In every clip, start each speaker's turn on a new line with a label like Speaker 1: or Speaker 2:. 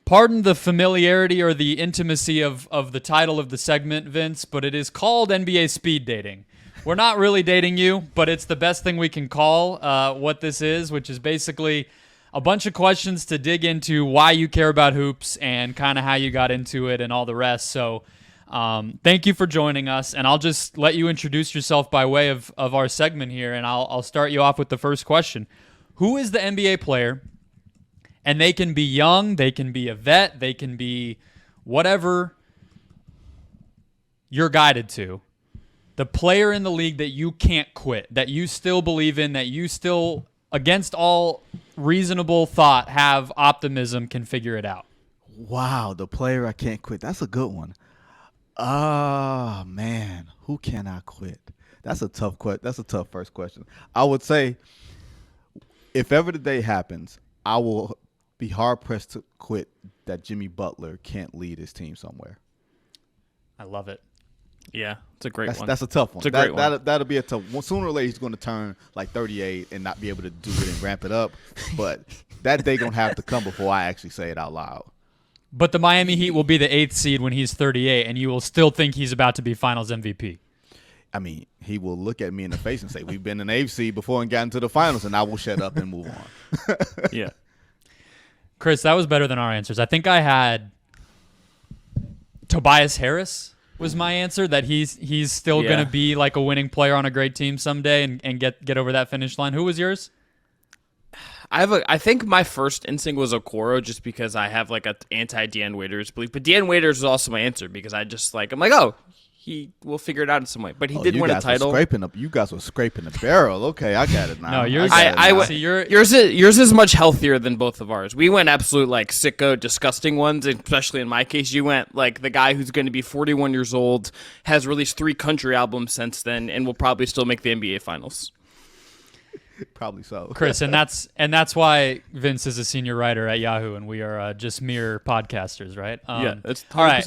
Speaker 1: Pardon the familiarity or the intimacy of the title of the segment, Vince, but it is called NBA speed dating. We're not really dating you, but it's the best thing we can call what this is, which is basically a bunch of questions to dig into why you care about hoops and kind of how you got into it and all the rest. So thank you for joining us, and I'll just let you introduce yourself by way of our segment here, and I'll start you off with the first question. Who is the NBA player? And they can be young, they can be a vet, they can be whatever you're guided to. The player in the league that you can't quit, that you still believe in, that you still, against all reasonable thought, have optimism, can figure it out.
Speaker 2: Wow, the player I can't quit. That's a good one. Ah, man, who can I quit? That's a tough first question. I would say, if ever the day happens, I will be hard-pressed to quit that Jimmy Butler can't lead his team somewhere.
Speaker 1: I love it.
Speaker 3: Yeah, it's a great one.
Speaker 2: That's a tough one.
Speaker 3: It's a great one.
Speaker 2: That'll be a tough one. Sooner or later, he's going to turn like 38 and not be able to do it and ramp it up. But that day going to have to come before I actually say it out loud.
Speaker 1: But the Miami Heat will be the 8th seed when he's 38, and you will still think he's about to be Finals MVP.
Speaker 2: I mean, he will look at me in the face and say, we've been in 8th seed before and gotten to the finals, and I will shut up and move on.
Speaker 3: Yeah.
Speaker 1: Chris, that was better than our answers. I think I had Tobias Harris was my answer, that he's still going to be like a winning player on a great team someday and get over that finish line. Who was yours?
Speaker 3: I think my first instinct was Okoro, just because I have like an anti-Dean Waiters belief. But Dean Waiters was also my answer because I'm like, oh, he will figure it out in some way. But he did win a title.
Speaker 2: You guys were scraping the barrel. Okay, I got it now.
Speaker 1: No, yours.
Speaker 3: Yours is much healthier than both of ours. We went absolute like sicko, disgusting ones. Especially in my case, you went like the guy who's going to be 41 years old, has released 3 country albums since then, and will probably still make the NBA Finals.
Speaker 2: Probably so,
Speaker 1: Chris, and that's why Vince is a senior writer at Yahoo, and we are just mere podcasters, right?
Speaker 3: That's 100%.
Speaker 1: All right,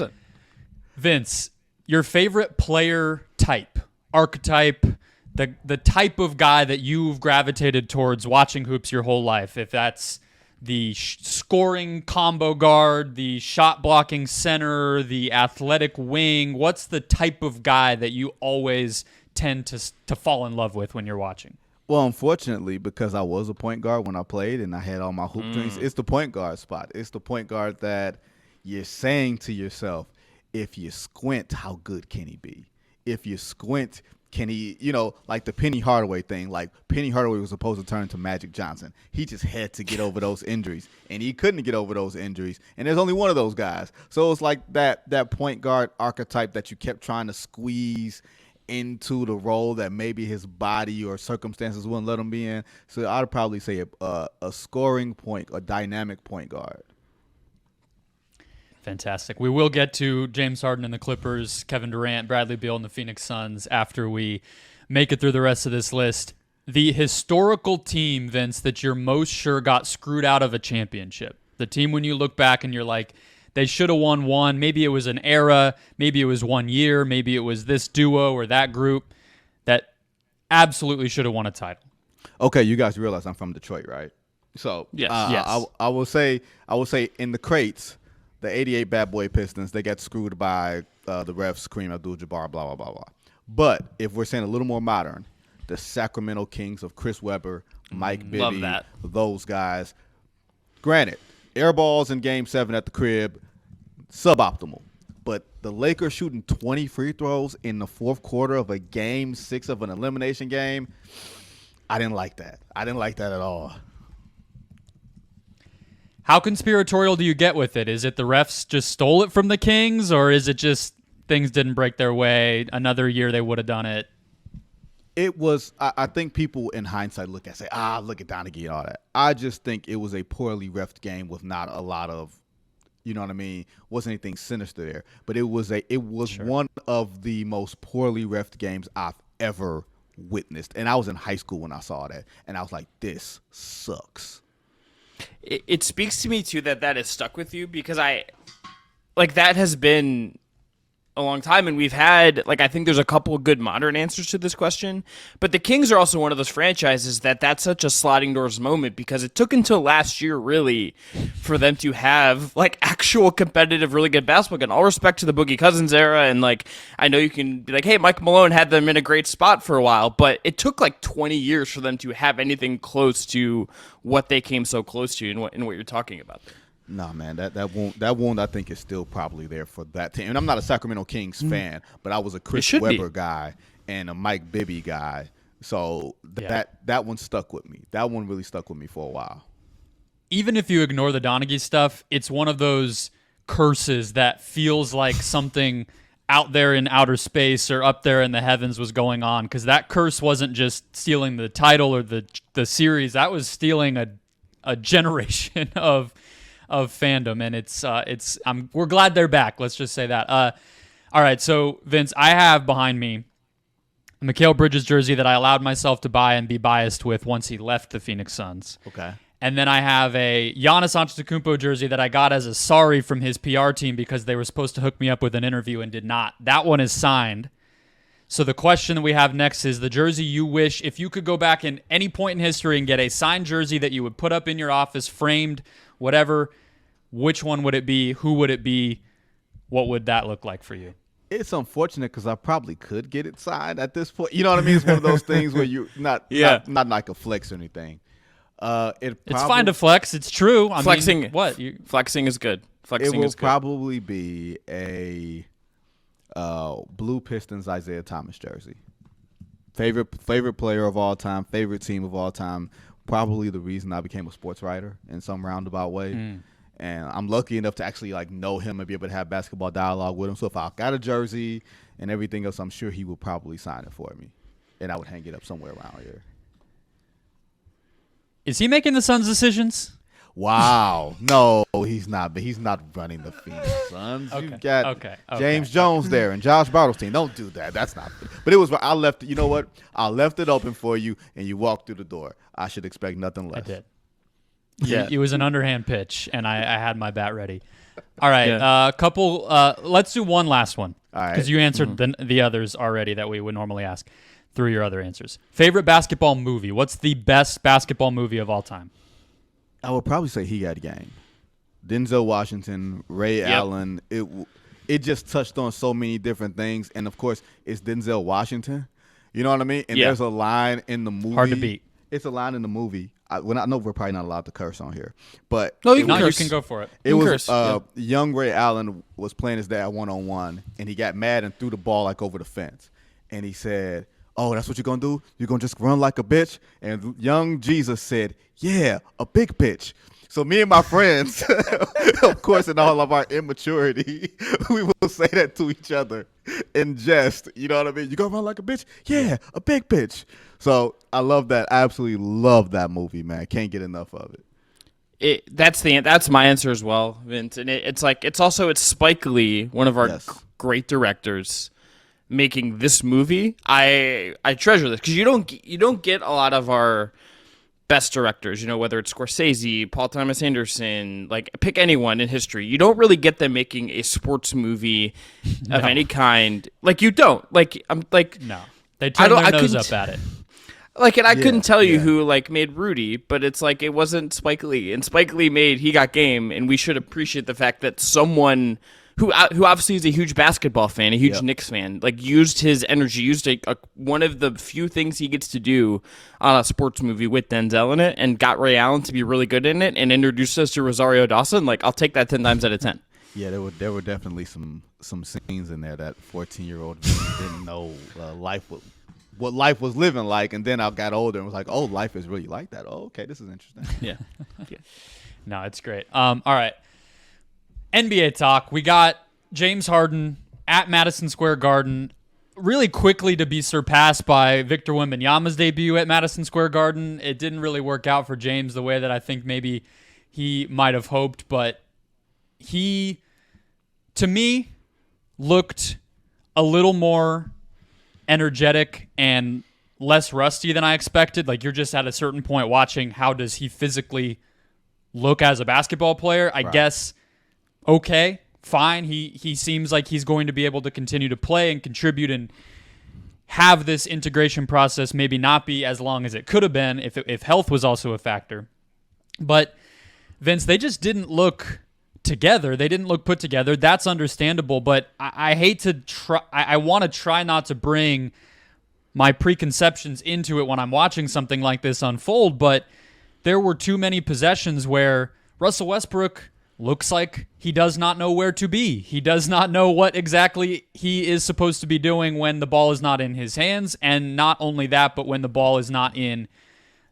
Speaker 1: Vince. Your favorite player type, archetype, the type of guy that you've gravitated towards watching hoops your whole life. If that's the scoring combo guard, the shot blocking center, the athletic wing, what's the type of guy that you always tend to fall in love with when you're watching?
Speaker 2: Well, unfortunately, because I was a point guard when I played and I had all my hoop dreams, it's the point guard spot. It's the point guard that you're saying to yourself, if you squint, how good can he be? If you squint, can he, like the Penny Hardaway thing, like Penny Hardaway was supposed to turn into Magic Johnson. He just had to get over those injuries, and he couldn't get over those injuries, and there's only one of those guys. So it's like that point guard archetype that you kept trying to squeeze into the role that maybe his body or circumstances wouldn't let him be in. So I'd probably say a scoring point, a dynamic point guard.
Speaker 1: Fantastic. We will get to James Harden and the Clippers, Kevin Durant, Bradley Beal and the Phoenix Suns after we make it through the rest of this list. The historical team, Vince, that you're most sure got screwed out of a championship. The team when you look back and you're like, they should have won one. Maybe it was an era. Maybe it was 1 year. Maybe it was this duo or that group that absolutely should have won a title.
Speaker 2: Okay, you guys realize I'm from Detroit, right? So
Speaker 1: yes.
Speaker 2: I will say in the crates, the 88 Bad Boy Pistons, they got screwed by the refs, Kareem Abdul-Jabbar, blah, blah, blah, blah. But if we're saying a little more modern, the Sacramento Kings of Chris Webber, Mike Bibby, those guys. Granted, air balls in Game 7 at the crib, suboptimal. But the Lakers shooting 20 free throws in the fourth quarter of a Game 6 of an elimination game, I didn't like that. I didn't like that at all.
Speaker 1: How conspiratorial do you get with it? Is it the refs just stole it from the Kings, or is it just things didn't break their way? Another year they would have done it.
Speaker 2: It was, I think people in hindsight look at look at Donaghy and all that. I just think it was a poorly refed game with not a lot of, you know what I mean? Wasn't anything sinister there. But it was sure. One of the most poorly refed games I've ever witnessed. And I was in high school when I saw that. And I was like, this sucks.
Speaker 3: It speaks to me, too, that has stuck with you because that has been a long time, and we've had, like, I think there's a couple of good modern answers to this question, but the Kings are also one of those franchises that's such a sliding doors moment, because it took until last year, really, for them to have, like, actual competitive, really good basketball. And all respect to the Boogie Cousins era, and, like, I know you can be like, hey, Mike Malone had them in a great spot for a while, but it took, like, 20 years for them to have anything close to what they came so close to in what you're talking about.
Speaker 2: No, man, that wound I think is still probably there for that team. And I'm not a Sacramento Kings fan, but I was a Chris Webber guy and a Mike Bibby guy. So that one stuck with me. That one really stuck with me for a while.
Speaker 1: Even if you ignore the Donaghy stuff, it's one of those curses that feels like something out there in outer space or up there in the heavens was going on, because that curse wasn't just stealing the title or the series. That was stealing a generation of fandom, and we're glad they're back. Let's just say that. All right, so Vince, I have behind me a Mikal Bridges jersey that I allowed myself to buy and be biased with once he left the Phoenix Suns.
Speaker 2: Okay.
Speaker 1: And then I have a Giannis Antetokounmpo jersey that I got as a sorry from his PR team because they were supposed to hook me up with an interview and did not. That one is signed. So the question that we have next is the jersey you wish, if you could go back in any point in history and get a signed jersey that you would put up in your office, framed, whatever, which one would it be? Who would it be? What would that look like for you?
Speaker 2: It's unfortunate because I probably could get it signed at this point. You know what I mean? It's one of those things where you're not like a flex or anything.
Speaker 1: It's fine to flex. It's true.
Speaker 3: Flexing.
Speaker 1: What?
Speaker 3: Flexing is good.
Speaker 2: It will probably be a Blue Pistons Isaiah Thomas jersey. Favorite player of all time. Favorite team of all time. Probably the reason I became a sports writer in some roundabout way. And I'm lucky enough to actually like know him and be able to have basketball dialogue with him. So if I got a jersey and everything else, I'm sure he would probably sign it for me, and I would hang it up somewhere around here.
Speaker 1: Is he making the Suns' decisions?
Speaker 2: Wow, no, he's not. But he's not running the Phoenix Suns. You got James Jones there and Josh Bartelstein. Don't do that. That's not. But it was. I left. You know what? I left it open for you, and you walked through the door. I should expect nothing less.
Speaker 1: I did. Yeah, it was an underhand pitch, and I had my bat ready. All right, couple. Let's do one last one, because you answered the others already that we would normally ask through your other answers. Favorite basketball movie? What's the best basketball movie of all time?
Speaker 2: I would probably say He Got Game. Denzel Washington, Ray Allen. It just touched on so many different things, and of course, it's Denzel Washington. You know what I mean? And there's a line in the movie.
Speaker 1: Hard to beat.
Speaker 2: It's a line in the movie. I know we're probably not allowed to curse on here, but
Speaker 1: you can go for it.
Speaker 2: It was young Ray Allen was playing his dad one-on-one, and he got mad and threw the ball like over the fence, and he said, "Oh, that's what you're gonna do? You're gonna just run like a bitch?" And young Jesus said, "Yeah, a big bitch." So me and my friends, of course, in all of our immaturity, we will say that to each other in jest. You know what I mean? You gonna run like a bitch? Yeah, a big bitch. So I love that. I absolutely love that movie, man. Can't get enough of it.
Speaker 3: That's my answer as well, Vince. And it's Spike Lee, one of our great directors, making this movie. I treasure this because you don't get a lot of our best directors, whether it's Scorsese, Paul Thomas Anderson, like pick anyone in history. You don't really get them making a sports movie of any kind. Like you don't. Like I'm like
Speaker 1: no. They turn their nose up at it.
Speaker 3: Like, and I couldn't tell you who like made Rudy, but it's like it wasn't Spike Lee, and Spike Lee made He Got Game, and we should appreciate the fact that someone who obviously is a huge basketball fan, a huge Knicks fan, like used his energy, used one of the few things he gets to do on a sports movie with Denzel in it, and got Ray Allen to be really good in it, and introduced us to Rosario Dawson. Like, I'll take that 10 times out of 10.
Speaker 2: Yeah, there were definitely some scenes in there that 14-year-old didn't know what life was living like, and then I got older and was like, oh, life is really like that. Oh, okay, this is interesting.
Speaker 3: Yeah.
Speaker 1: No, it's great. All right. NBA talk. We got James Harden at Madison Square Garden, really quickly to be surpassed by Victor Wembanyama's debut at Madison Square Garden. It didn't really work out for James the way that I think maybe he might have hoped, but he, to me, looked a little more energetic and less rusty than I expected. Like, you're just at a certain point watching how does he physically look as a basketball player. I guess okay fine. He seems like he's going to be able to continue to play and contribute and have this integration process maybe not be as long as it could have been if health was also a factor. But Vince, they just didn't look together. They didn't look put together. That's understandable, but I hate to try. I want to try not to bring my preconceptions into it when I'm watching something like this unfold, but there were too many possessions where Russell Westbrook looks like he does not know where to be. He does not know what exactly he is supposed to be doing when the ball is not in his hands, and not only that, but when the ball is not in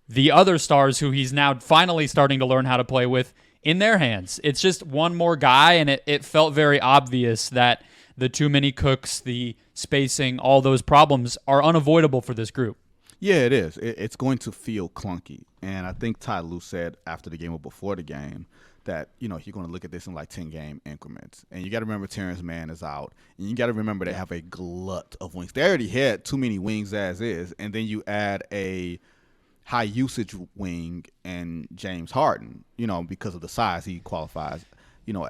Speaker 1: the other stars who he's now finally starting to learn how to play with in their hands. It's just one more guy, and it felt very obvious that the too many cooks, the spacing, all those problems are unavoidable for this group.
Speaker 2: Yeah, it is. It's going to feel clunky. And I think Ty Lue said after the game or before the game that, you're going to look at this in like 10-game increments. And you got to remember Terrence Mann is out. And you got to remember they have a glut of wings. They already had too many wings as is. And then you add a high-usage wing and James Harden, because of the size he qualifies,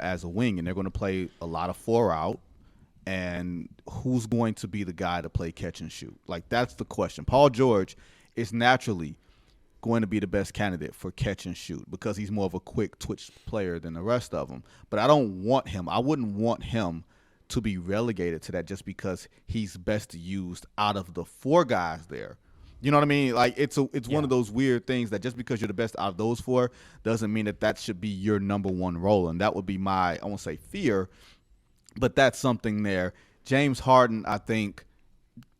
Speaker 2: as a wing. And they're going to play a lot of 4-out. And who's going to be the guy to play catch and shoot? Like, that's the question. Paul George is naturally going to be the best candidate for catch and shoot because he's more of a quick twitch player than the rest of them. But I wouldn't want him to be relegated to that just because he's best used out of the 4 guys there. You know what I mean? Like, it's one of those weird things that just because you're the best out of those 4 doesn't mean that should be your number one role. And that would be my, I won't say fear, but that's something there. James Harden, I think,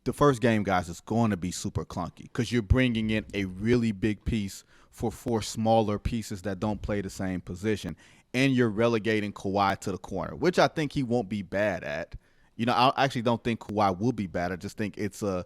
Speaker 2: the first game, guys, is going to be super clunky because you're bringing in a really big piece for 4 smaller pieces that don't play the same position, and you're relegating Kawhi to the corner, which I think he won't be bad at. I actually don't think Kawhi will be bad. I just think it's a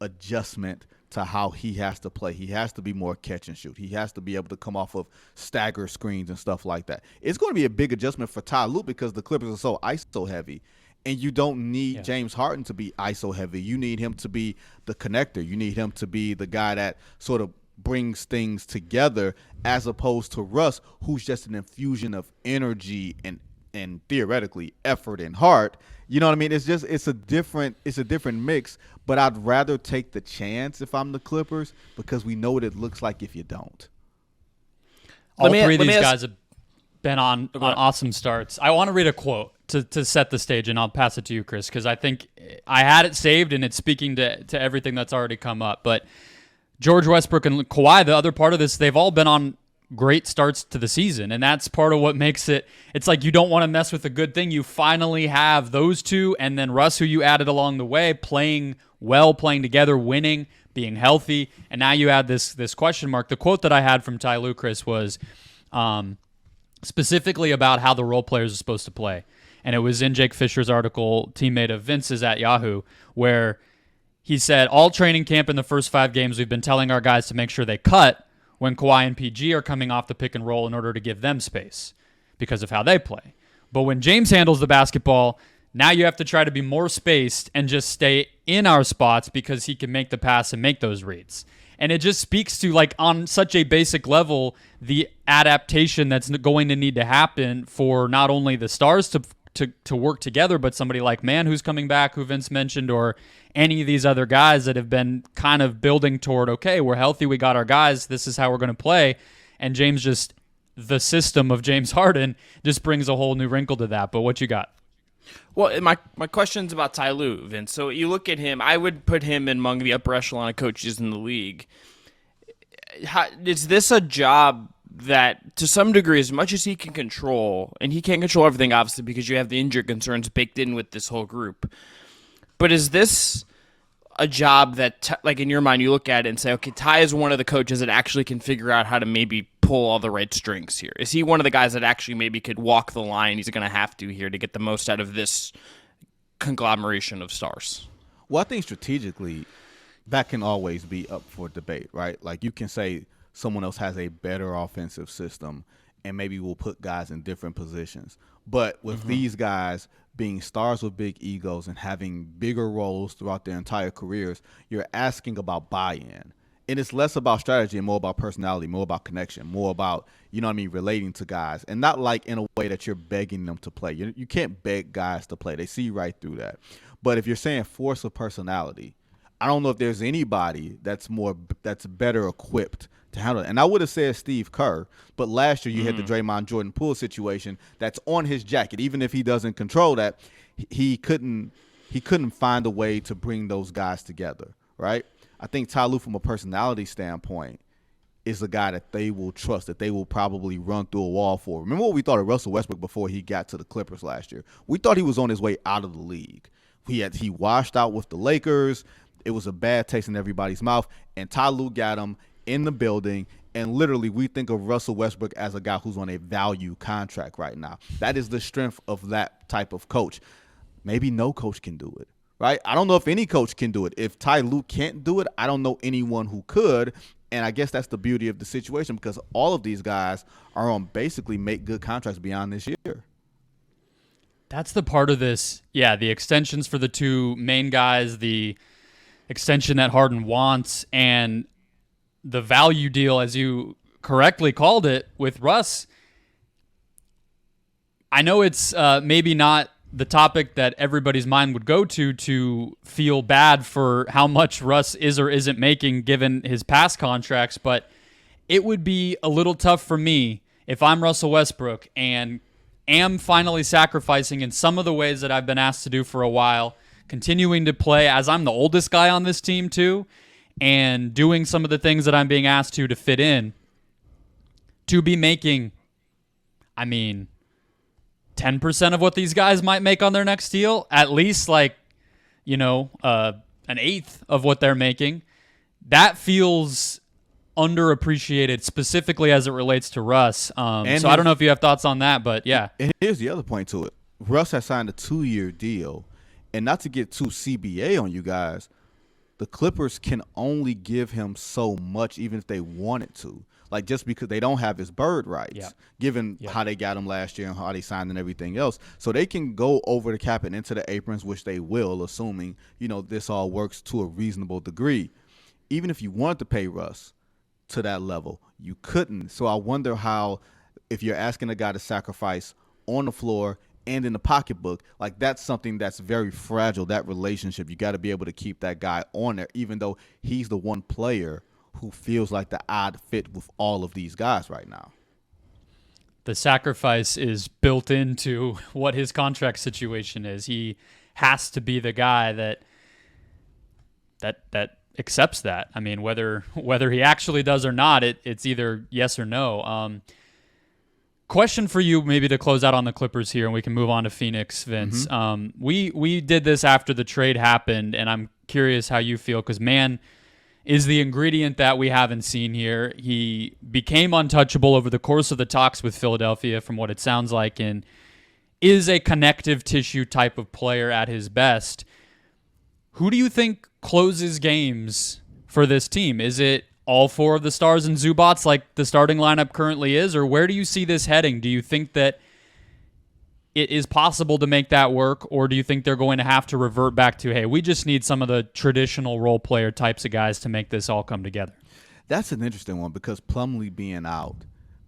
Speaker 2: adjustment to how he has to play. He has to be more catch and shoot. He has to be able to come off of stagger screens and stuff like that. It's going to be a big adjustment for Ty Lue because the Clippers are so ISO heavy. And you don't need James Harden to be ISO heavy. You need him to be the connector. You need him to be the guy that sort of brings things together as opposed to Russ, who's just an infusion of energy and theoretically effort and heart. You know what I mean? It's a different mix, but I'd rather take the chance if I'm the Clippers because we know what it looks like if you don't.
Speaker 1: All 3 of these guys have been on awesome starts. I want to read a quote to set the stage, and I'll pass it to you, Chris, because I think I had it saved, and it's speaking to everything that's already come up. But George Westbrook and Kawhi, the other part of this, they've all been on great starts to the season, and that's part of what makes it's like you don't want to mess with a good thing. You finally have those 2, and then Russ, who you added along the way, playing well, playing together, winning, being healthy, and now you add this question mark. The quote that I had from Ty Lue, Chris, was specifically about how the role players are supposed to play. And it was in Jake Fisher's article, teammate of Vince's at Yahoo, where he said, all training camp in the first 5 games, we've been telling our guys to make sure they cut when Kawhi and PG are coming off the pick and roll in order to give them space because of how they play. But when James handles the basketball, now you have to try to be more spaced and just stay in our spots because he can make the pass and make those reads. And it just speaks to, like, on such a basic level, the adaptation that's going to need to happen for not only the stars to work together, but somebody like Mann who's coming back, who Vince mentioned, or any of these other guys that have been kind of building toward, okay, we're healthy, we got our guys, this is how we're going to play. And James just, the system of James Harden just brings a whole new wrinkle to that. But what you got?
Speaker 3: Well, my question's about Ty Lue, Vince. So you look at him, I would put him among the upper echelon of coaches in the league. Is this a job that, to some degree, as much as he can control, and he can't control everything, obviously, because you have the injury concerns baked in with this whole group, but is this a job that, like, in your mind, you look at it and say, okay, Ty is one of the coaches that actually can figure out how to maybe pull all the right strings here? Is he one of the guys that actually maybe could walk the line he's going to have to here to get the most out of this conglomeration of stars?
Speaker 2: Well, I think strategically that can always be up for debate, right? Like, you can say someone else has a better offensive system and maybe we'll put guys in different positions. But with these guys being stars with big egos and having bigger roles throughout their entire careers, you're asking about buy-in. And it's less about strategy and more about personality, more about connection, more about, relating to guys. And not like in a way that you're begging them to play. You can't beg guys to play. They see right through that. But if you're saying force of personality, I don't know if there's anybody that's better equipped to handle it. And I would have said Steve Kerr, but last year you had the Draymond Jordan Poole situation that's on his jacket. Even if he doesn't control that, he couldn't find a way to bring those guys together, right? I think Ty Lue, from a personality standpoint, is a guy that they will trust, that they will probably run through a wall for. Remember what we thought of Russell Westbrook before he got to the Clippers last year? We thought he was on his way out of the league. He washed out with the Lakers. It was a bad taste in everybody's mouth, and Ty Lue got him in the building, and literally we think of Russell Westbrook as a guy who's on a value contract right now. That is the strength of that type of coach. Maybe no coach can do it, right? I don't know if any coach can do it. If Ty Lue can't do it, I don't know anyone who could, and I guess that's the beauty of the situation because all of these guys are on basically make good contracts beyond this year.
Speaker 1: That's the part of this, the extensions for the two main guys, the extension that Harden wants, and the value deal, as you correctly called it, with Russ. I know it's maybe not the topic that everybody's mind would go to feel bad for how much Russ is or isn't making given his past contracts, but it would be a little tough for me if I'm Russell Westbrook and am finally sacrificing in some of the ways that I've been asked to do for a while, continuing to play as I'm the oldest guy on this team too, and doing some of the things that I'm being asked to fit in, to be making, 10% of what these guys might make on their next deal, at least an eighth of what they're making. That feels underappreciated, specifically as it relates to Russ. So I don't know if you have thoughts on that, but yeah.
Speaker 2: And here's the other point to it. Russ has signed a 2-year deal, and not to get too CBA on you guys, the Clippers can only give him so much even if they wanted to. Like, just because they don't have his bird rights, given how they got him last year and how they signed and everything else. So they can go over the cap and into the aprons, which they will, assuming, this all works to a reasonable degree. Even if you wanted to pay Russ to that level, you couldn't. So I wonder how, if you're asking a guy to sacrifice on the floor and in the pocketbook, like that's something that's very fragile, that relationship. You got to be able to keep that guy on there, even though he's the one player who feels like the odd fit with all of these guys right now.
Speaker 1: The sacrifice is built into what his contract situation is. He has to be the guy that accepts that. Whether he actually does or not, it's either yes or no. Question for you, maybe to close out on the Clippers here, and we can move on to Phoenix, Vince. We did this after the trade happened, and I'm curious how you feel because, man, is the ingredient that we haven't seen here. He became untouchable over the course of the talks with Philadelphia, from what it sounds like, and is a connective tissue type of player at his best. Who do you think closes games for this team? Is it all four of the stars and Zubats like the starting lineup currently is, or where do you see this heading? Do you think that it is possible to make that work, or do you think they're going to have to revert back to, hey, we just need some of the traditional role player types of guys to make this all come together?
Speaker 2: That's an interesting one because Plumlee being out,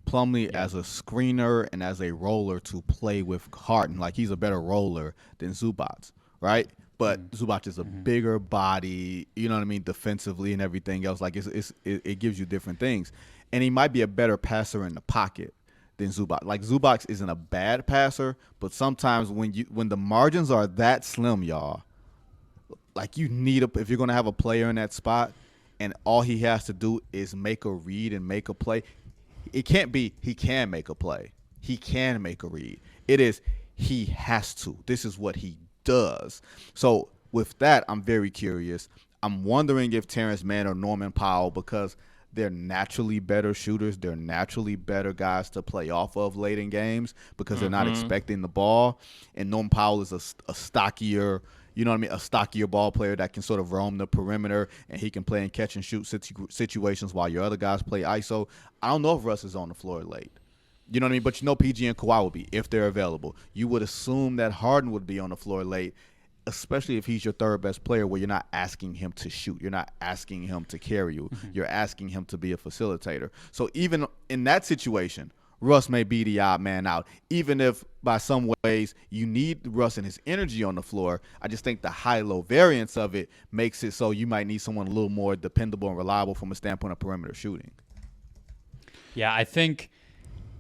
Speaker 2: as a screener and as a roller to play with Harden, like he's a better roller than Zubats, right? But Zubac is a bigger body, defensively and everything else. Like it gives you different things. And he might be a better passer in the pocket than Zubac. Like Zubac isn't a bad passer, but sometimes when the margins are that slim, y'all, like you need if you're gonna have a player in that spot, and all he has to do is make a read and make a play. It can't be he can make a play. He can make a read. It is he has to. This is what he does. So with that, I'm very curious. I'm wondering if Terrence Mann or Norman Powell, because they're naturally better shooters. They're naturally better guys to play off of late in games because they're not expecting the ball. And Norman Powell is a stockier, a stockier ball player that can sort of roam the perimeter, and he can play in catch and shoot situations while your other guys play ISO. I don't know if Russ is on the floor late. You know what I mean? But PG and Kawhi will be if they're available. You would assume that Harden would be on the floor late. especially if he's your third best player, where you're not asking him to shoot. You're not asking him to carry you. You're asking him to be a facilitator. So even in that situation, Russ may be the odd man out. Even if by some ways you need Russ and his energy on the floor, I just think the high-low variance of it makes it so you might need someone a little more dependable and reliable from a standpoint of perimeter shooting.
Speaker 1: Yeah, I think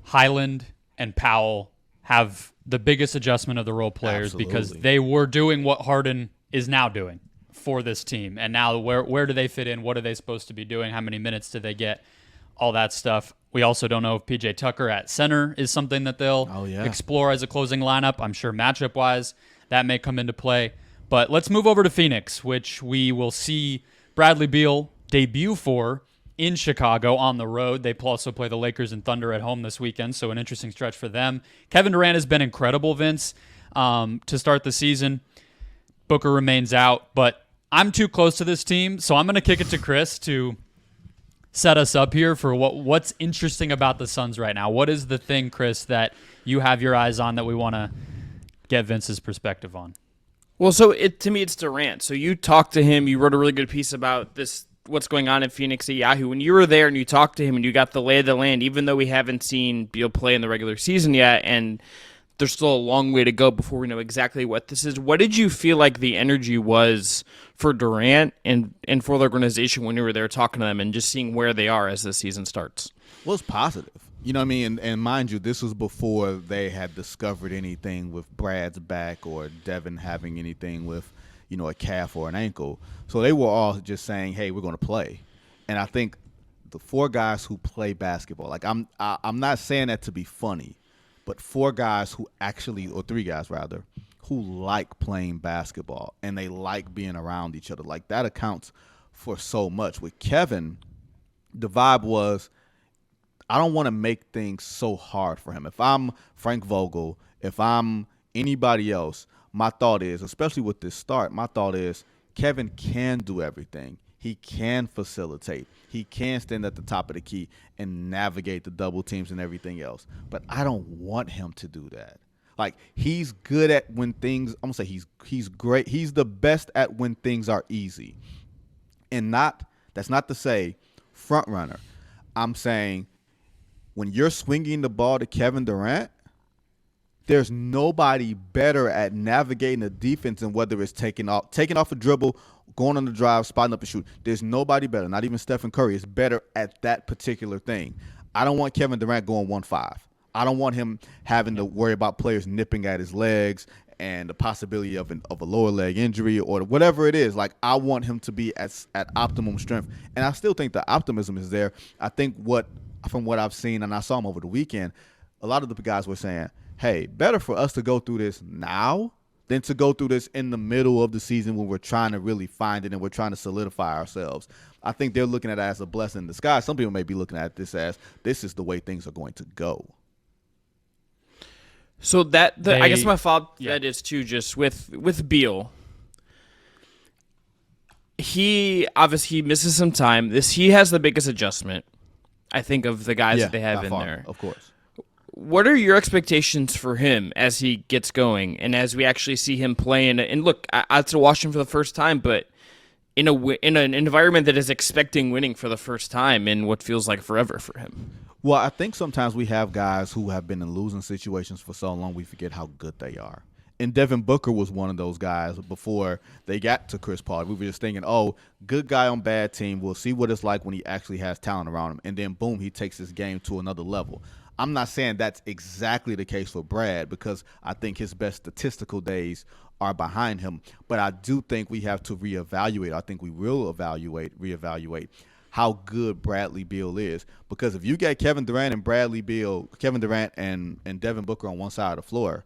Speaker 1: Highland and Powell have the biggest adjustment of the role players because they were doing what Harden is now doing for this team. And now where do they fit in? What are they supposed to be doing? How many minutes do they get? All that stuff. We also don't know if PJ Tucker at center is something that they'll explore as a closing lineup. I'm sure matchup-wise that may come into play. But let's move over to Phoenix, which we will see Bradley Beal debut for in Chicago on the road. They also play the Lakers and Thunder at home this weekend, so an interesting stretch for them. Kevin Durant has been incredible, Vince, to start the season. Booker remains out, but I'm too close to this team, so I'm going to kick it to Chris to set us up here for what's interesting about the Suns right now. What is the thing, Chris, that you have your eyes on that we want to get Vince's perspective on?
Speaker 3: Well, so to me, it's Durant. So you talked to him. You wrote a really good piece about this, what's going on in Phoenix at Yahoo. When you were there and you talked to him and you got the lay of the land, even though we haven't seen Beal play in the regular season yet, and there's still a long way to go before we know exactly what this is, what did you feel like the energy was for Durant and for the organization when you were there talking to them and just seeing where they are as the season starts?
Speaker 2: Well, it's positive. You know what I mean? And mind you, this was before they had discovered anything with Brad's back or Devin having anything with, a calf or an ankle. So they were all just saying, hey, we're going to play. And I think the four guys who play basketball, like I'm not saying that to be funny, but four guys who actually, or three guys rather, who like playing basketball and they like being around each other. Like that accounts for so much. With Kevin, the vibe was, I don't want to make things so hard for him. If I'm Frank Vogel, if I'm anybody else, my thought is, especially with this start, my thought is Kevin can do everything. He can facilitate. He can stand at the top of the key and navigate the double teams and everything else. But I don't want him to do that. Like, he's good at when things, I'm going to say he's great. He's the best at when things are easy. And that's not to say front runner. I'm saying when you're swinging the ball to Kevin Durant, there's nobody better at navigating the defense and whether it's taking off a dribble, going on the drive, spotting up a shoot. There's nobody better. Not even Stephen Curry is better at that particular thing. I don't want Kevin Durant going 1-5. I don't want him having to worry about players nipping at his legs and the possibility of a lower leg injury or whatever it is. Like, I want him to be at optimum strength. And I still think the optimism is there. I think from what I've seen, and I saw him over the weekend, a lot of the guys were saying, hey, better for us to go through this now than to go through this in the middle of the season when we're trying to really find it and we're trying to solidify ourselves. I think they're looking at it as a blessing in disguise. Some people may be looking at this as this is the way things are going to go.
Speaker 3: So I guess my follow-up that is too, just with Beal. He obviously misses some time. He has the biggest adjustment, I think, of the guys that they have in there.
Speaker 2: Of course.
Speaker 3: What are your expectations for him as he gets going and as we actually see him play? And look, I had to watch him for the first time, but in an environment that is expecting winning for the first time in what feels like forever for him.
Speaker 2: Well, I think sometimes we have guys who have been in losing situations for so long we forget how good they are. And Devin Booker was one of those guys before they got to Chris Paul. We were just thinking, oh, good guy on bad team. We'll see what it's like when he actually has talent around him. And then, boom, he takes his game to another level. I'm not saying that's exactly the case for Brad because I think his best statistical days are behind him. But I do think we have to reevaluate. I think we will reevaluate how good Bradley Beal is. Because if you get Kevin Durant and Devin Booker on one side of the floor,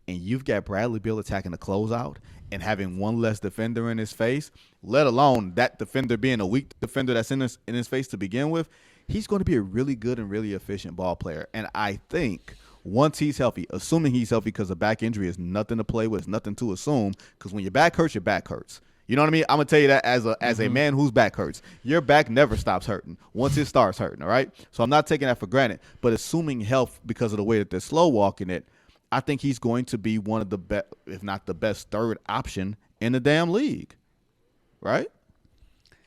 Speaker 2: and you've got Bradley Beal attacking the closeout and having one less defender in his face, let alone that defender being a weak defender that's in his face to begin with, he's going to be a really good and really efficient ball player. And I think once he's healthy, assuming he's healthy, because a back injury is nothing to play with, it's nothing to assume, because when your back hurts, your back hurts. You know what I mean? I'm going to tell you that as a man whose back hurts. Your back never stops hurting once it starts hurting, all right? So I'm not taking that for granted. But assuming health because of the way that they're slow walking it, I think he's going to be one of the best, if not the best, third option in the damn league, right?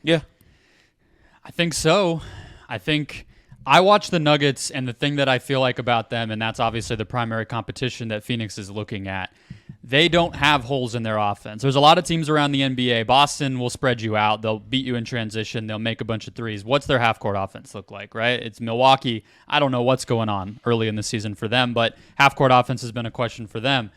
Speaker 3: Yeah.
Speaker 1: I think so. I think I watch the Nuggets, and the thing that I feel like about them, and that's obviously the primary competition that Phoenix is looking at, they don't have holes in their offense. There's a lot of teams around the NBA. Boston will spread you out. They'll beat you in transition. They'll make a bunch of threes. What's their half-court offense look like, right? It's Milwaukee. I don't know what's going on early in the season for them, but half-court offense has been a question for them.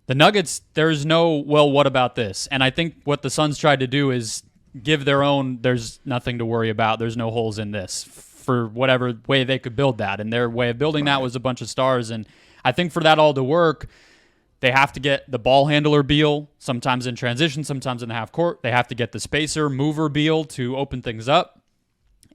Speaker 1: The Nuggets, there's no, well, what about this? And I think what the Suns tried to do is give their own, there's nothing to worry about. There's no holes in this for whatever way they could build that. And their way of building that was a bunch of stars. And I think for that all to work, they have to get the ball handler Beal, sometimes in transition, sometimes in the half court. They have to get the spacer mover Beal to open things up.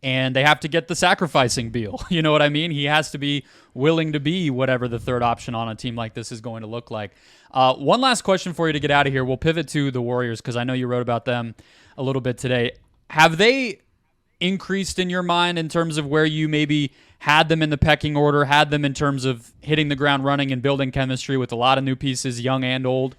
Speaker 1: And they have to get the sacrificing Beal. You know what I mean? He has to be willing to be whatever the third option on a team like this is going to look like. One last question for you to get out of here. We'll pivot to the Warriors because I know you wrote about them a little bit today. Have they increased in your mind in terms of where you maybe had them in the pecking order, had them in terms of hitting the ground running and building chemistry with a lot of new pieces, young and old,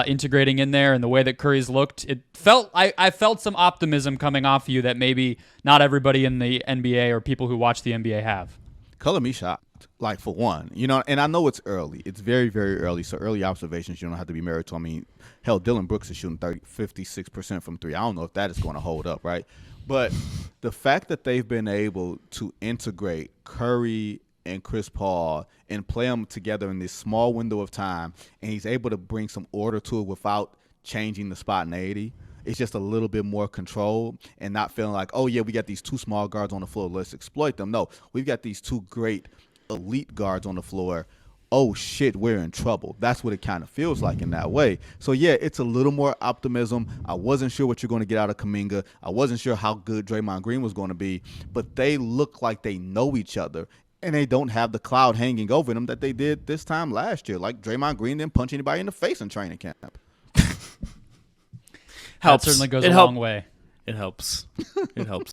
Speaker 1: integrating in there, and the way that Curry's looked? It felt I felt some optimism coming off you that maybe not everybody in the NBA or people who watch the NBA have.
Speaker 2: Color me shocked. Like, for one, and I know it's early. It's very, very early. So early observations, you don't have to be married to. I mean, hell, Dylan Brooks is shooting 56% from three. I don't know if that is going to hold up, right? But the fact that they've been able to integrate Curry and Chris Paul and play them together in this small window of time, and he's able to bring some order to it without changing the spot in 80. It's just a little bit more control and not feeling like, oh, yeah, we got these two small guards on the floor. Let's exploit them. No, we've got these two great elite guards on the floor. Oh, shit, we're in trouble. That's what it kind of feels like in that way. So, yeah, it's a little more optimism. I wasn't sure what you're going to get out of Kuminga. I wasn't sure how good Draymond Green was going to be. But they look like they know each other, and they don't have the cloud hanging over them that they did this time last year. Like, Draymond Green didn't punch anybody in the face in training camp.
Speaker 1: Helps. That certainly goes a long way.
Speaker 3: It helps. It helps.